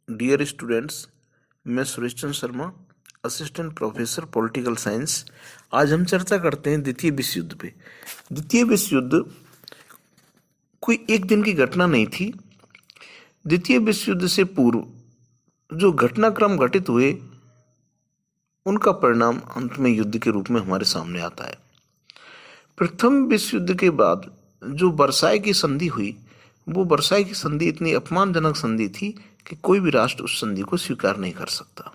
Dear students, मैं Suresh Chandra Sharma, assistant professor political science. आज हम चर्चा करते हैं द्वितीय विश्व युद्ध पे। द्वितीय विश्व युद्ध कोई एक दिन की घटना नहीं थी। द्वितीय विश्व युद्ध से पूर्व जो घटनाक्रम घटित हुए उनका परिणाम अंत में युद्ध के रूप में हमारे सामने आता है। प्रथम विश्व युद्ध के बाद जो वर्साई की संधि हुई, वो वर्साई की संधि इतनी अपमानजनक संधि थी कि कोई भी राष्ट्र उस संधि को स्वीकार नहीं कर सकता।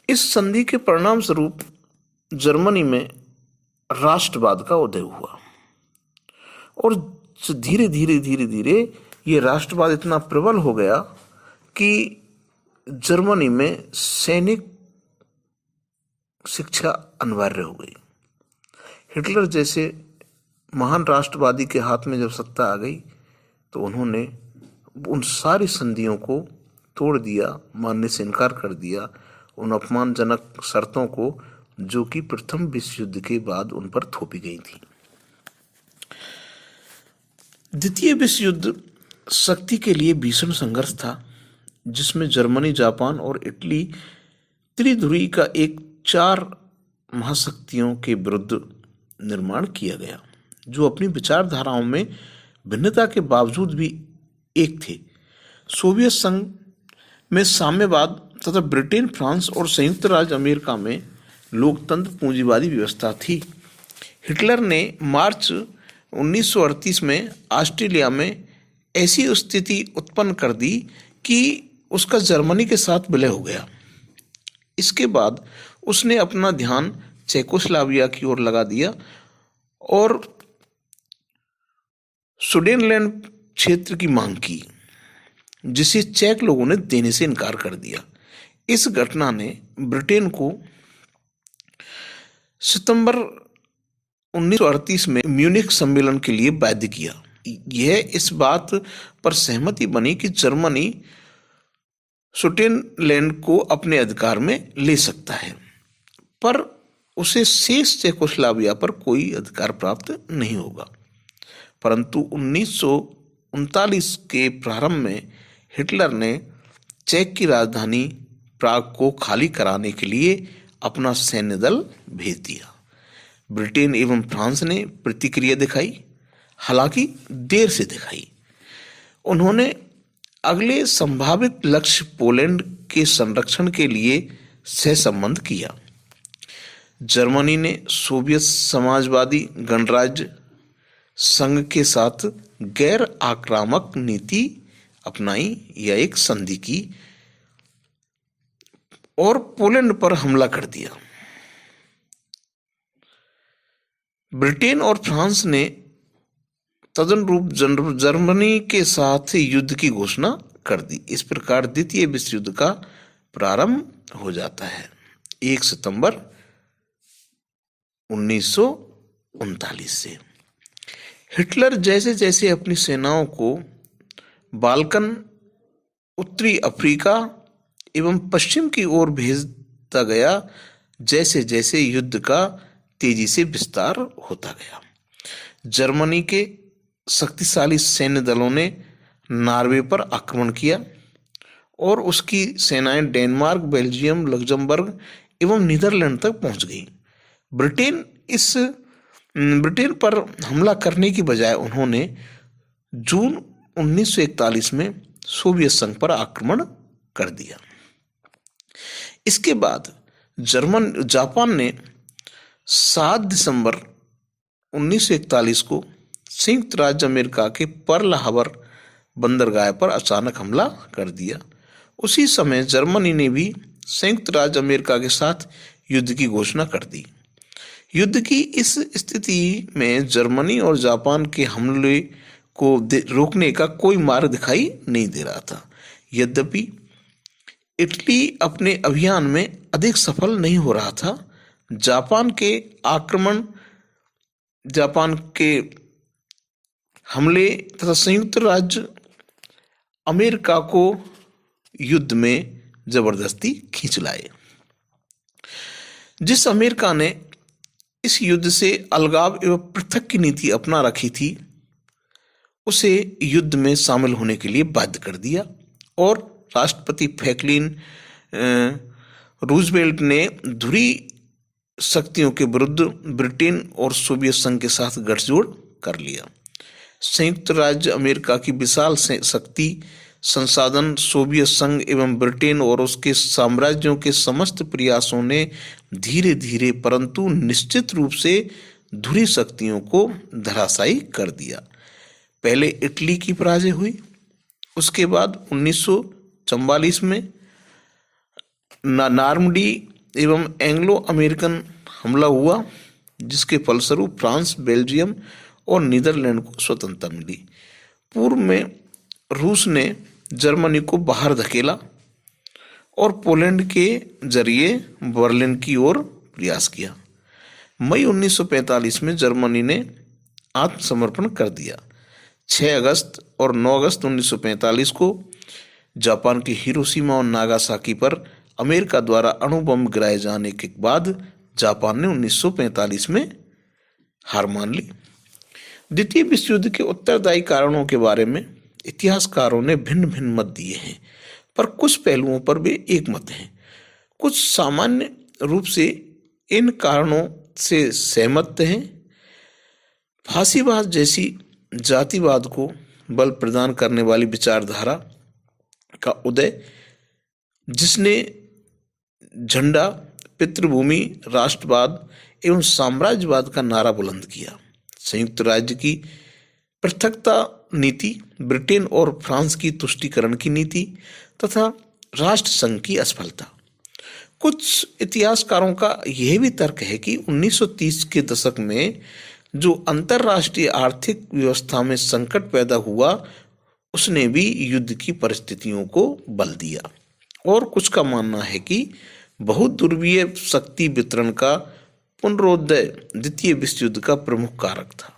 इस संधि के परिणाम स्वरूप जर्मनी में राष्ट्रवाद का उदय हुआ और धीरे धीरे ये राष्ट्रवाद इतना प्रबल हो गया कि जर्मनी में सैनिक शिक्षा अनिवार्य हो गई। हिटलर जैसे महान राष्ट्रवादी के हाथ में जब सत्ता आ गई तो उन्होंने उन सारी संधियों को तोड़ दिया, मानने से इनकार कर दिया, उन अपमानजनक शर्तों को जो कि प्रथम विश्व युद्ध के बाद उन पर थोपी गई थी। द्वितीय विश्व युद्ध शक्ति के लिए भीषण संघर्ष था, जिसमें जर्मनी, जापान और इटली त्रिध्रुवी का एक 4 महाशक्तियों के विरुद्ध निर्माण किया गया, जो अपनी विचारधाराओं में भिन्नता के बावजूद भी एक थे। सोवियत संघ में साम्यवाद तथा ब्रिटेन, फ्रांस और संयुक्त राज्य अमेरिका में लोकतंत्र पूंजीवादी व्यवस्था थी। हिटलर ने मार्च 1938 में ऑस्ट्रेलिया में ऐसी स्थिति उत्पन्न कर दी कि उसका जर्मनी के साथ विलय हो गया। इसके बाद उसने अपना ध्यान चेकोस्लोवाकिया की ओर लगा दिया और सुडेनलैंड क्षेत्र की मांग की, जिसे चेक लोगों ने देने से इनकार कर दिया। इस घटना ने ब्रिटेन को सितंबर 1938 में म्यूनिख सम्मेलन के लिए बाध्य किया। यह इस बात पर सहमति बनी कि जर्मनी सुडेनलैंड को अपने अधिकार में ले सकता है, पर उसे शेष चेकोस्लोवाकिया पर कोई अधिकार प्राप्त नहीं होगा। परंतु 1939 के प्रारंभ में हिटलर ने चेक की राजधानी प्राग को खाली कराने के लिए अपना सैन्य दल भेज दिया। ब्रिटेन एवं फ्रांस ने प्रतिक्रिया दिखाई, हालांकि देर से दिखाई। उन्होंने अगले संभावित लक्ष्य पोलैंड के संरक्षण के लिए सहसंबंध किया। जर्मनी ने सोवियत समाजवादी गणराज्य संघ के साथ गैर आक्रामक नीति अपनाई या एक संधि की और पोलैंड पर हमला कर दिया। ब्रिटेन और फ्रांस ने तदनुरूप जर्मनी के साथ युद्ध की घोषणा कर दी। इस प्रकार द्वितीय विश्व युद्ध का प्रारंभ हो जाता है 1 सितंबर 1939 से। हिटलर जैसे जैसे अपनी सेनाओं को बाल्कन, उत्तरी अफ्रीका एवं पश्चिम की ओर भेजता गया, जैसे जैसे युद्ध का तेजी से विस्तार होता गया। जर्मनी के शक्तिशाली सैन्य दलों ने नॉर्वे पर आक्रमण किया और उसकी सेनाएं डेनमार्क, बेल्जियम, लग्जमबर्ग एवं नीदरलैंड तक पहुंच गई। ब्रिटेन पर हमला करने की बजाय उन्होंने जून 1941 में सोवियत संघ पर आक्रमण कर दिया। इसके बाद जापान ने 7 दिसंबर 1941 को संयुक्त राज्य अमेरिका के पर्ल हार्बर बंदरगाह पर अचानक हमला कर दिया। उसी समय जर्मनी ने भी संयुक्त राज्य अमेरिका के साथ युद्ध की घोषणा कर दी। युद्ध की इस स्थिति में जर्मनी और जापान के हमले को रोकने का कोई मार्ग दिखाई नहीं दे रहा था। यद्यपि इटली अपने अभियान में अधिक सफल नहीं हो रहा था। जापान के हमले तथा संयुक्त राज्य अमेरिका को युद्ध में जबरदस्ती खींच लाए। जिस अमेरिका ने इस युद्ध से अलगाव एवं पृथक की नीति अपना रखी थी, उसे युद्ध में शामिल होने के लिए बाध्य कर दिया और राष्ट्रपति फ्रैंकलिन रूजवेल्ट ने ध्रुवीय शक्तियों के विरुद्ध ब्रिटेन और सोवियत संघ के साथ गठजोड़ कर लिया। संयुक्त राज्य अमेरिका की विशाल शक्ति संसाधन, सोवियत संघ एवं ब्रिटेन और उसके साम्राज्यों के समस्त प्रयासों ने धीरे धीरे परंतु निश्चित रूप से ध्रुवीय शक्तियों को धराशायी कर दिया। पहले इटली की पराजय हुई, उसके बाद 1944 में नॉर्मंडी एवं एंग्लो अमेरिकन हमला हुआ, जिसके फलस्वरूप फ्रांस, बेल्जियम और नीदरलैंड को स्वतंत्रता मिली। पूर्व में रूस ने जर्मनी को बाहर धकेला और पोलैंड के जरिए बर्लिन की ओर प्रयास किया। मई 1945 में जर्मनी ने आत्मसमर्पण कर दिया। 6 अगस्त और 9 अगस्त 1945 को जापान के हिरोशिमा और नागासाकी पर अमेरिका द्वारा अणु बम गिराए जाने के बाद जापान ने 1945 में हार मान ली। द्वितीय विश्व युद्ध के उत्तरदायी कारणों के बारे में इतिहासकारों ने भिन्न भिन्न मत दिए हैं, पर कुछ पहलुओं पर वे एक मत हैं। कुछ सामान्य रूप से इन कारणों से सहमत हैं। फांसीवाद जैसी जातिवाद को बल प्रदान करने वाली विचारधारा का उदय, जिसने झंडा, पितृभूमि, राष्ट्रवाद एवं साम्राज्यवाद का नारा बुलंद किया। संयुक्त राज्य की पृथकता नीति, ब्रिटेन और फ्रांस की तुष्टीकरण की नीति तथा राष्ट्र संघ की असफलता। कुछ इतिहासकारों का यह भी तर्क है कि 1930 के दशक में जो अंतर्राष्ट्रीय आर्थिक व्यवस्था में संकट पैदा हुआ, उसने भी युद्ध की परिस्थितियों को बल दिया। और कुछ का मानना है कि बहुत ध्रुवीय शक्ति वितरण का पुनरोदय द्वितीय विश्व युद्ध का प्रमुख कारक था।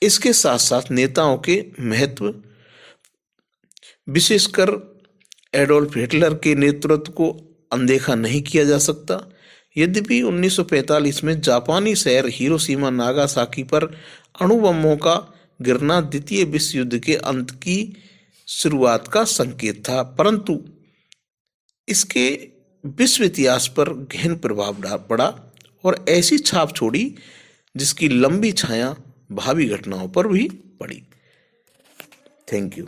इसके साथ साथ नेताओं के महत्व, विशेषकर एडोल्फ हिटलर के नेतृत्व को अनदेखा नहीं किया जा सकता। यद्यपि 1945 में जापानी शहर हिरोशिमा नागासाकी पर अणु बमों का गिरना द्वितीय विश्व युद्ध के अंत की शुरुआत का संकेत था, परंतु इसके विश्व इतिहास पर गहन प्रभाव पड़ा और ऐसी छाप छोड़ी जिसकी लंबी छाया भावी घटनाओं पर भी पड़ी। Thank you.